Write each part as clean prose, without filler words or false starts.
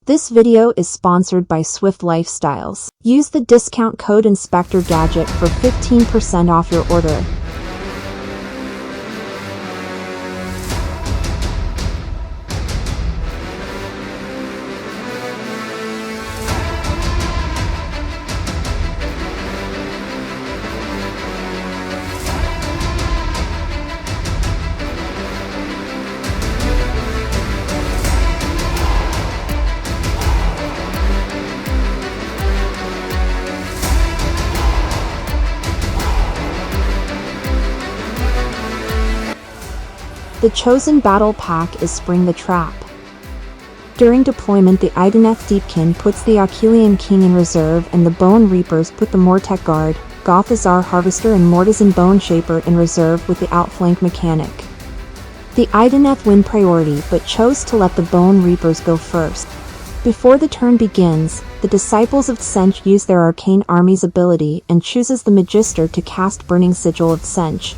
This video is sponsored by Swift Lifestyles. Use the discount code INSPECTORGADGET for 15% off your order. The chosen battle pack is Spring the Trap. During deployment, the Idoneth DEEPKIN puts the Achillean King in reserve, and the Bonereapers put the Mortek Guard, Gothazar Harvester and Mortisan Boneshaper in reserve with the outflank mechanic. The Idoneth win priority but chose to let the Bonereapers go first. Before the turn begins, the Disciples of Tzeentch use their Arcane Army's ability and chooses the Magister to cast Burning Sigil of Tzeentch.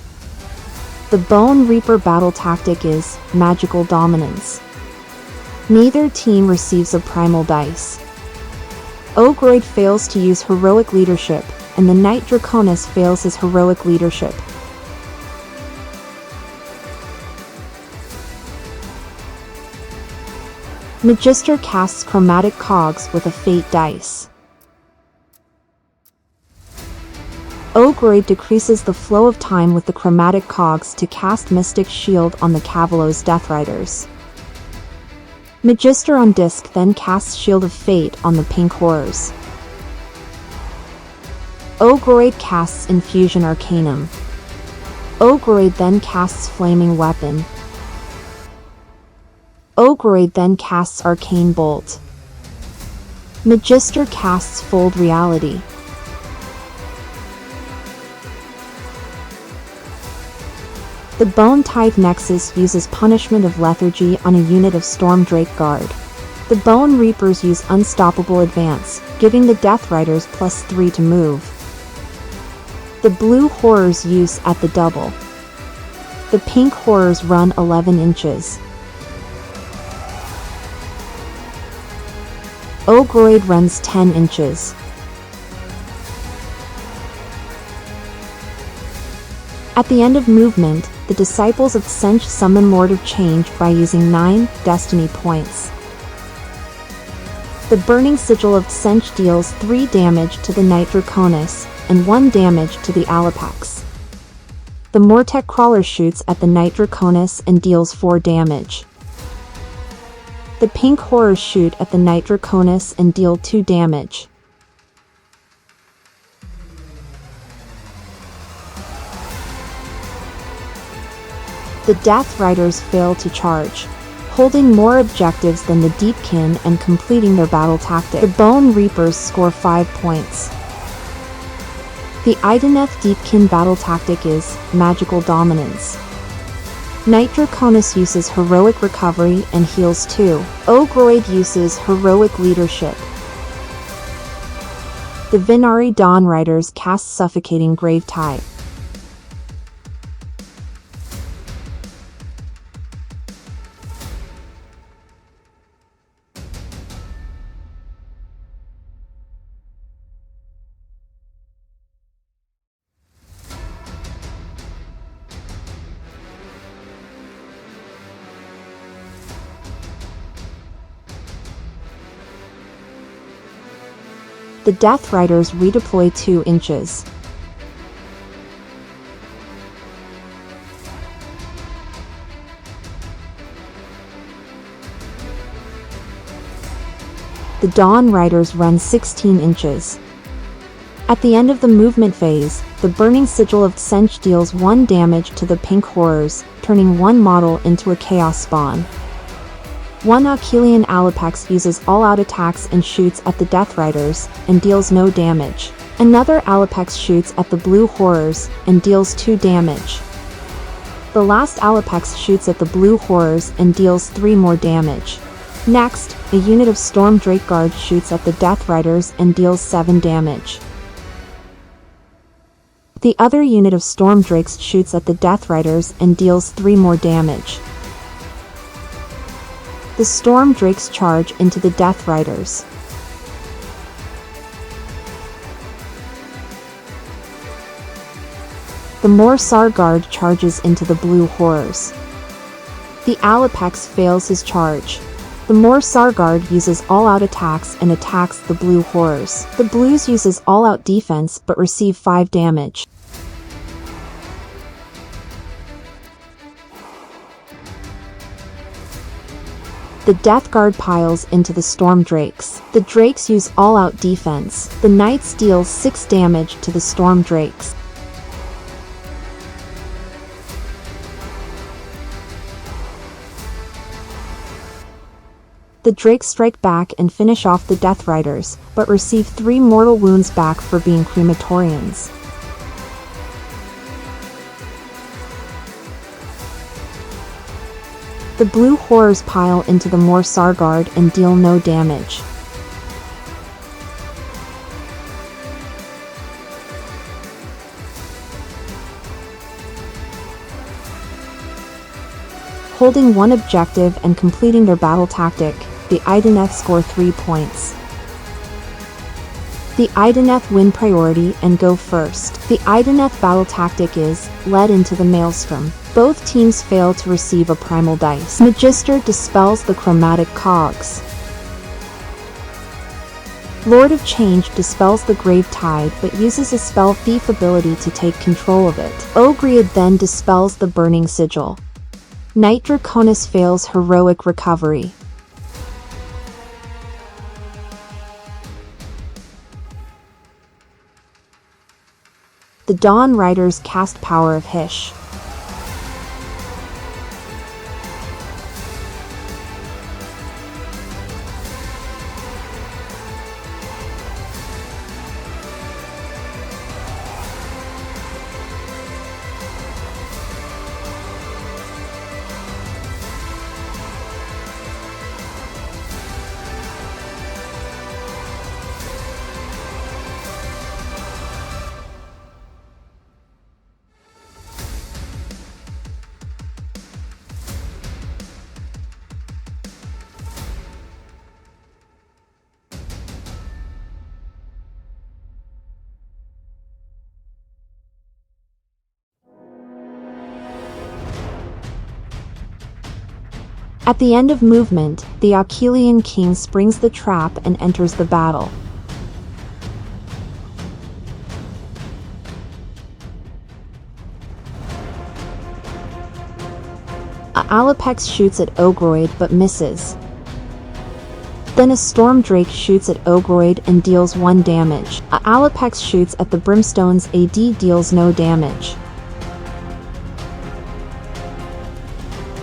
The Bonereaper battle tactic is Magical Dominance. Neither team receives a primal dice. Ogroid fails to use Heroic Leadership, and the Knight Draconis fails his Heroic Leadership. Magister casts Chromatic Cogs with a Fate dice. Ogroid decreases the flow of time with the Chromatic Cogs to cast Mystic Shield on the Cavallos Deathriders. Magister on disc then casts Shield of Fate on the Pink Horrors. Ogroid casts Infusion Arcanum. Ogroid then casts Flaming Weapon. Ogroid then casts Arcane Bolt. Magister casts Fold Reality. The Bone Tithe Nexus uses Punishment of Lethargy on a unit of Stormdrake Guard. The Bonereapers use Unstoppable Advance, giving the Deathriders +3 to move. The Blue Horrors use At the Double. The Pink Horrors run 11 inches. Ogroid runs 10 inches. At the end of movement, the Disciples of Tzeentch summon Lord of Change by using 9 Destiny points. The Burning Sigil of Tzeentch deals 3 damage to the Knight Draconis, and 1 damage to the Alapax. The Mortek Crawler shoots at the Knight Draconis and deals 4 damage. The Pink Horrors shoot at the Knight Draconis and deal 2 damage. The Deathriders fail to charge, holding more objectives than the DEEPKIN and completing their battle tactic. The Bonereapers score 5 points. The Idoneth DEEPKIN battle tactic is Magical Dominance. Knight Draconis uses Heroic Recovery and heals 2. Ogroid uses Heroic Leadership. The Vinari Dawnriders cast Suffocating Gravetide. The Deathriders redeploy 2 inches. The Dawnriders run 16 inches. At the end of the movement phase, the Burning Sigil of Tzeentch deals 1 damage to the Pink Horrors, turning 1 model into a Chaos Spawn. 1 Achillean Alapax uses all-out attacks and shoots at the Deathriders, and deals no damage. Another Alapax shoots at the Blue Horrors, and deals 2 damage. The last Alapax shoots at the Blue Horrors and deals 3 more damage. Next, a unit of Stormdrake Guard shoots at the Deathriders and deals 7 damage. The other unit of Stormdrakes shoots at the Deathriders and deals 3 more damage. The Storm Drakes charge into the Death Riders. The Morsar Guard charges into the Blue Horrors. The Alapex fails his charge. The Morsar Guard uses all-out attacks and attacks the Blue Horrors. The Blues uses all-out defense but receive 5 damage. The Death Guard piles into the Storm Drakes. The Drakes use all-out defense. The Knights deal 6 damage to the Storm Drakes. The Drakes strike back and finish off the Death Riders, but receive 3 mortal wounds back for being crematorians. The Blue Horrors pile into the Morsar Guard and deal no damage. Holding one objective and completing their battle tactic, the Idoneth score 3 points. The Idoneth win priority and go first. The Idoneth battle tactic is, led into the Maelstrom. Both teams fail to receive a primal dice. Magister dispels the chromatic cogs. Lord of Change dispels the Grave Tide but uses a spell thief ability to take control of it. Ogriad then dispels the Burning Sigil. Knight Draconis fails heroic recovery. The Dawn Riders cast Power of Hysh. At the end of movement, the Achillean King springs the trap and enters the battle. Alapex shoots at Ogroid but misses. Then a Storm Drake shoots at Ogroid and deals 1 damage. Alapex shoots at the Brimstone's AD deals no damage.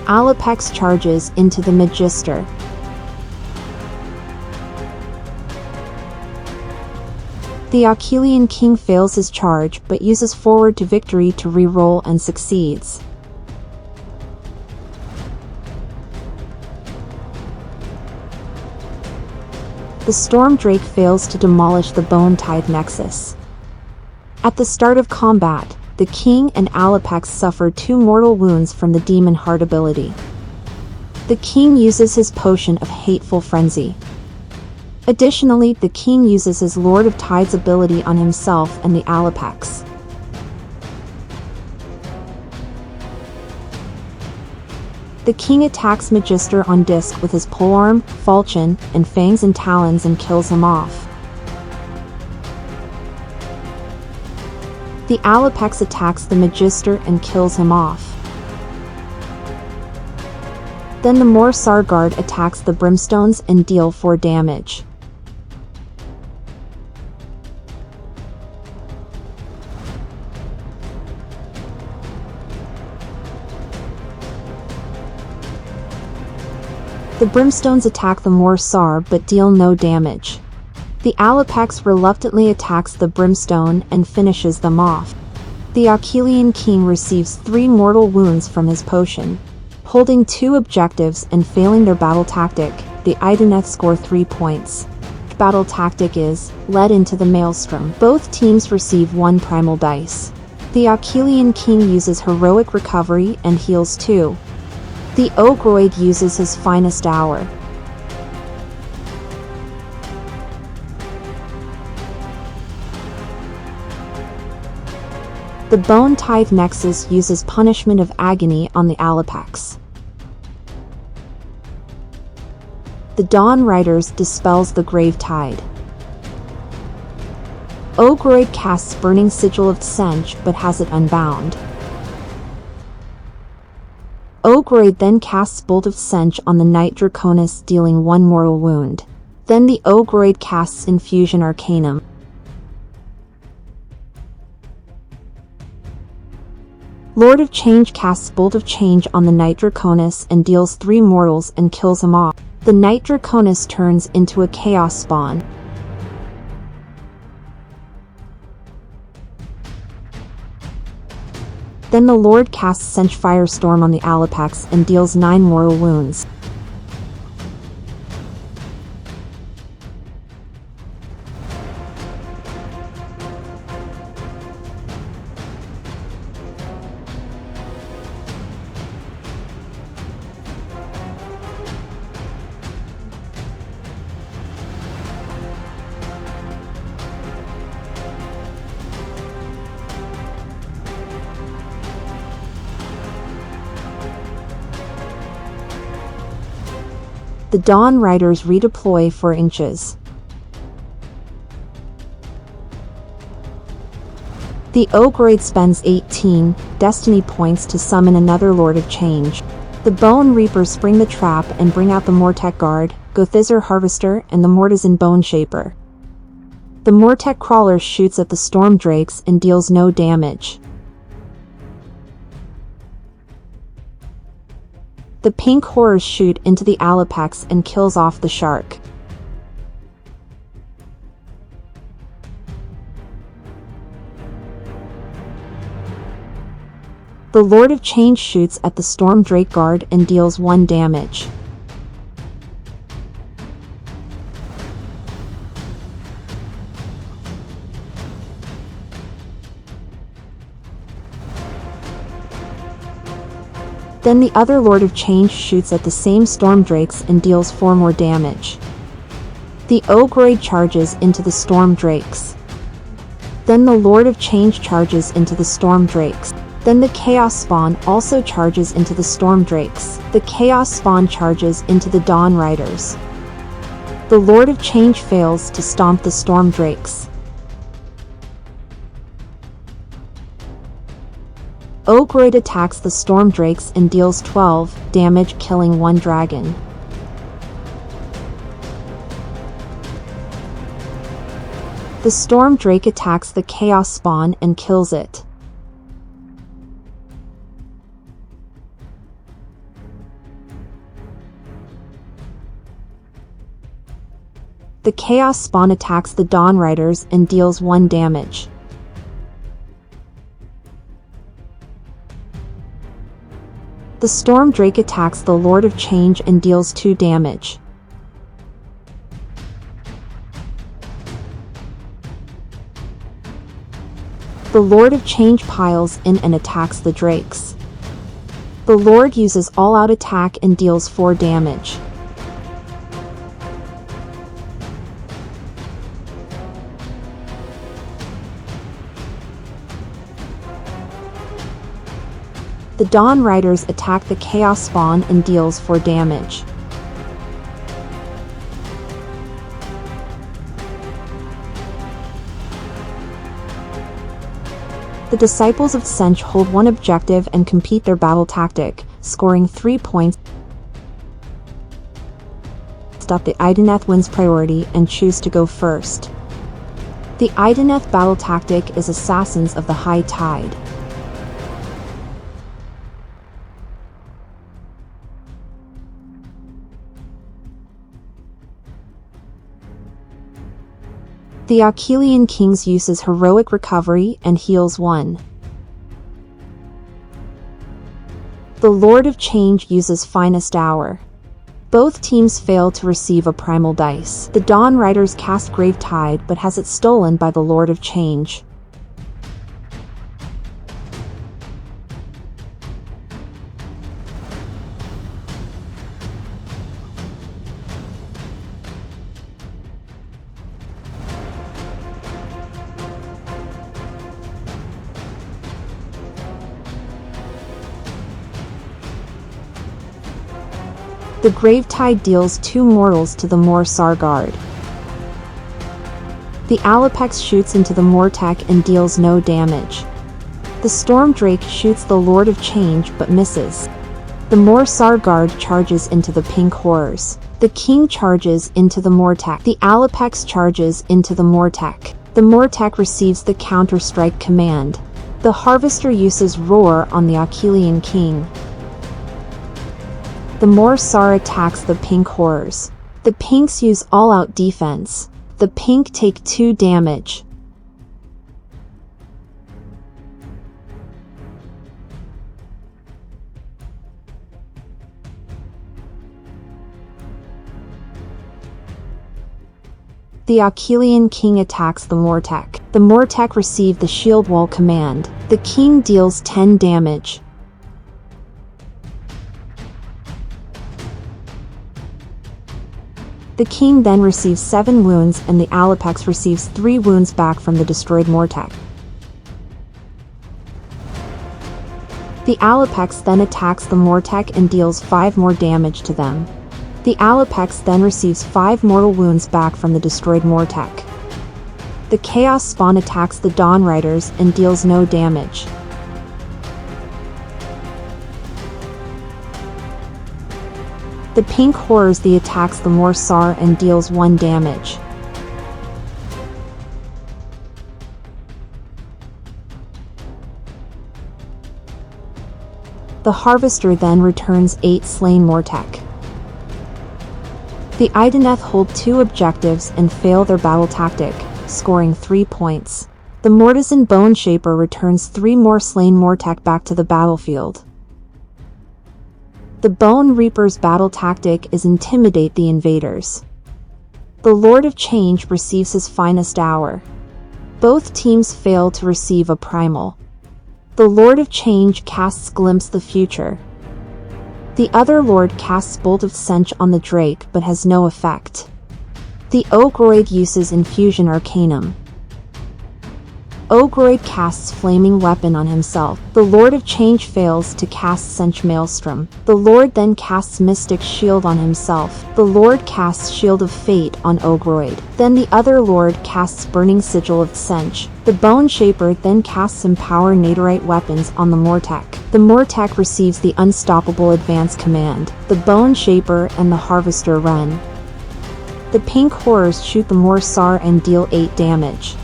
Alapex charges into the Magister. The Achillean King fails his charge but uses Forward to Victory to re-roll and succeeds. The Storm Drake fails to demolish the Bone Tide Nexus. At the start of combat, the King and Alapex suffer 2 mortal wounds from the Demon Heart ability. The King uses his potion of Hateful Frenzy. Additionally, the King uses his Lord of Tides ability on himself and the Alapex. The King attacks Magister on disc with his polearm, falchion, and fangs and talons and kills him off. The Alapex attacks the Magister and kills him off. Then the Morsar Guard attacks the Brimstones and deal 4 damage. The Brimstones attack the Morsar but deal no damage. The Alapex reluctantly attacks the Brimstone and finishes them off. The Achillean King receives 3 mortal wounds from his potion. Holding 2 objectives and failing their battle tactic, the Idoneth score 3 points. Battle tactic is, led into the Maelstrom. Both teams receive 1 primal dice. The Achillean King uses heroic recovery and heals 2. The Ogroid uses his finest hour. The Bone Tithe Nexus uses Punishment of Agony on the Alapax. The Dawn Riders dispels the Grave Tide. Ogroid casts Burning Sigil of Tzeentch but has it unbound. Ogroid then casts Bolt of Tzeentch on the Knight Draconis, dealing 1 mortal wound. Then the Ogroid casts Infusion Arcanum. Lord of Change casts Bolt of Change on the Knight Draconis and deals 3 mortals and kills him off. The Knight Draconis turns into a Chaos Spawn. Then the Lord casts Tzeentch Firestorm on the Alapax and deals 9 mortal wounds. The Dawn Riders redeploy 4 inches. The Ogroid spends 18 Destiny points to summon another Lord of Change. The Bonereapers spring the trap and bring out the Mortek Guard, Gothizar Harvester, and the Mortisan Bone Shaper. The Mortek Crawler shoots at the Storm Drakes and deals no damage. The Pink Horrors shoot into the Alapax and kills off the Shark. The Lord of Change shoots at the Storm Drake Guard and deals 1 damage. Then the other Lord of Change shoots at the same Storm Drakes and deals 4 more damage. The Ogroid charges into the Storm Drakes. Then the Lord of Change charges into the Storm Drakes. Then the Chaos Spawn also charges into the Storm Drakes. The Chaos Spawn charges into the Dawn Riders. The Lord of Change fails to stomp the Storm Drakes. Ogroid attacks the Storm Drakes and deals 12 damage, killing 1 dragon. The Storm Drake attacks the Chaos Spawn and kills it. The Chaos Spawn attacks the Dawn Riders and deals 1 damage. The Storm Drake attacks the Lord of Change and deals 2 damage. The Lord of Change piles in and attacks the Drakes. The Lord uses all-out attack and deals 4 damage. The Dawn Riders attack the Chaos Spawn and deals 4 damage. The Disciples of Tzeentch hold 1 objective and compete their battle tactic, scoring 3 points. The Idoneth wins priority and choose to go first. The Idoneth battle tactic is Assassins of the High Tide. The Achillean Kings uses Heroic Recovery and heals 1. The Lord of Change uses Finest Hour. Both teams fail to receive a Primal Dice. The Dawn Riders cast Grave Tide but has it stolen by the Lord of Change. The Gravetide deals 2 mortals to the Morsar guard. The Alapex shoots into the Mortek and deals no damage. The Stormdrake shoots the Lord of Change but misses. The Morsar guard charges into the Pink Horrors. The King charges into the Mortek. The Alapex charges into the Mortek. The Mortek receives the Counter-Strike command. The Harvester uses Roar on the Achillean King. The Morsar attacks the Pink Horrors. The Pinks use all-out defense. The Pink take 2 damage. The Achillean King attacks the Mortek. The Mortek receive the Shield Wall command. The King deals 10 damage. The King then receives 7 wounds and the Alapex receives 3 wounds back from the destroyed Mortek. The Alapex then attacks the Mortek and deals 5 more damage to them. The Alapex then receives 5 mortal wounds back from the destroyed Mortek. The Chaos Spawn attacks the Dawn Riders and deals no damage. The Pink Horrors attacks the Morsar and deals 1 damage. The Harvester then returns 8 slain Mortek. The Idoneth hold 2 objectives and fail their battle tactic, scoring 3 points. The Mortisan Bone Shaper returns 3 more slain Mortek back to the battlefield. The Bonereapers' battle tactic is intimidate the invaders. The Lord of Change receives his finest hour. Both teams fail to receive a primal. The Lord of Change casts Glimpse the Future. The other Lord casts Bolt of Tzeentch on the Drake but has no effect. The Ogroid uses Infusion Arcanum. Ogroid casts Flaming Weapon on himself. The Lord of Change fails to cast Tzeentch Maelstrom. The Lord then casts Mystic Shield on himself. The Lord casts Shield of Fate on Ogroid. Then the other Lord casts Burning Sigil of Tzeentch. The Bone Shaper then casts Empower Naderite weapons on the Mortek. The Mortek receives the Unstoppable Advance command. The Bone Shaper and the Harvester run. The Pink Horrors shoot the Morsar and deal 8 damage.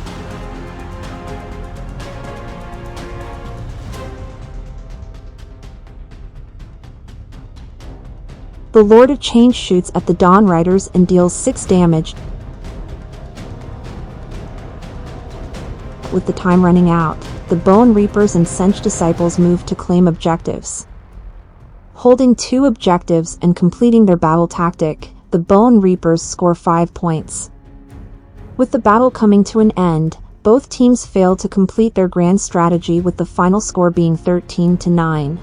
The Lord of Change shoots at the Dawn Riders and deals 6 damage. With the time running out, the Bonereapers and Tzeentch disciples move to claim objectives. Holding 2 objectives and completing their battle tactic, the Bonereapers score 5 points. With the battle coming to an end, both teams fail to complete their grand strategy with the final score being 13-9.